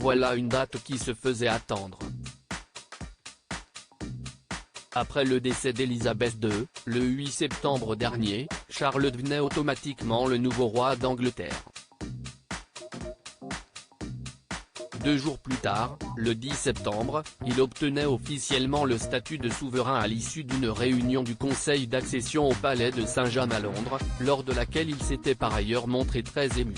voilà une date qui se faisait attendre. Après le décès d'Élisabeth II, le 8 septembre dernier, Charles devenait automatiquement le nouveau roi d'Angleterre. 2 jours plus tard, le 10 septembre, il obtenait officiellement le statut de souverain à l'issue d'une réunion du Conseil d'accession au palais de Saint-James à Londres, lors de laquelle il s'était par ailleurs montré très ému.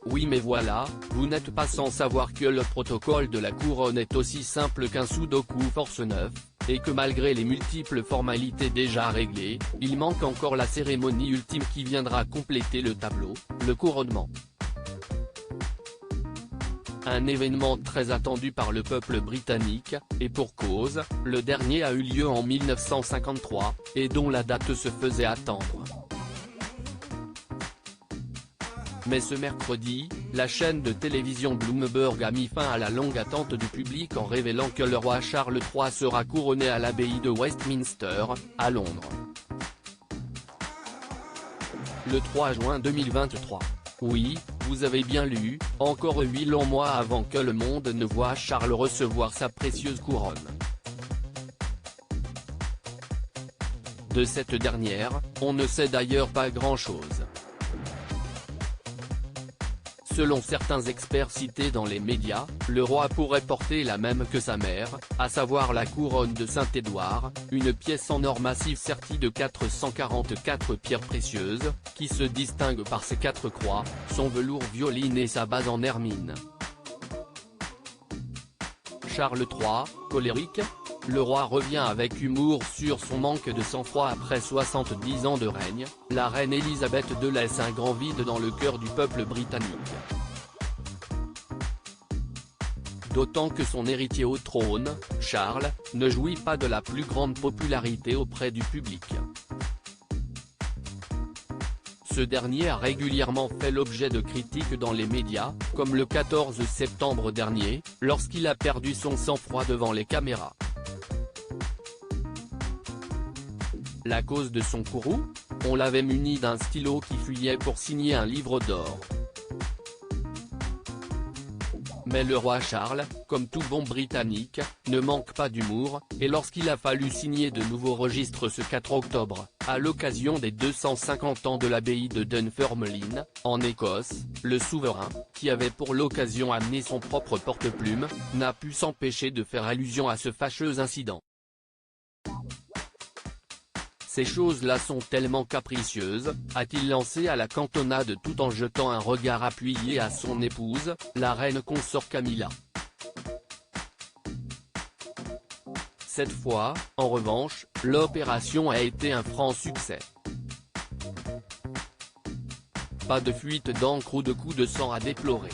Oui mais voilà, vous n'êtes pas sans savoir que le protocole de la couronne est aussi simple qu'un sudoku force 9, et que malgré les multiples formalités déjà réglées, il manque encore la cérémonie ultime qui viendra compléter le tableau, le couronnement. Un événement très attendu par le peuple britannique, et pour cause, le dernier a eu lieu en 1953, et dont la date se faisait attendre. Mais ce mercredi, la chaîne de télévision Bloomberg a mis fin à la longue attente du public en révélant que le roi Charles III sera couronné à l'abbaye de Westminster, à Londres. Le 3 juin 2023. Oui, vous avez bien lu, encore 8 longs mois avant que le monde ne voie Charles recevoir sa précieuse couronne. De cette dernière, on ne sait d'ailleurs pas grand-chose. Selon certains experts cités dans les médias, le roi pourrait porter la même que sa mère, à savoir la couronne de Saint-Édouard, une pièce en or massif sertie de 444 pierres précieuses, qui se distingue par ses 4 croix, son velours violine et sa base en hermine. Charles III, colérique? Le roi revient avec humour sur son manque de sang-froid après 70 ans de règne. La reine Élisabeth II laisse un grand vide dans le cœur du peuple britannique. D'autant que son héritier au trône, Charles, ne jouit pas de la plus grande popularité auprès du public. Ce dernier a régulièrement fait l'objet de critiques dans les médias, comme le 14 septembre dernier, lorsqu'il a perdu son sang-froid devant les caméras. La cause de son courroux? On l'avait muni d'un stylo qui fuyait pour signer un livre d'or. Mais le roi Charles, comme tout bon Britannique, ne manque pas d'humour, et lorsqu'il a fallu signer de nouveaux registres ce 4 octobre, à l'occasion des 250 ans de l'abbaye de Dunfermline, en Écosse, le souverain, qui avait pour l'occasion amené son propre porte-plume, n'a pu s'empêcher de faire allusion à ce fâcheux incident. Ces choses-là sont tellement capricieuses, a-t-il lancé à la cantonade tout en jetant un regard appuyé à son épouse, la reine consort Camilla. Cette fois, en revanche, l'opération a été un franc succès. Pas de fuite d'encre ou de coups de sang à déplorer.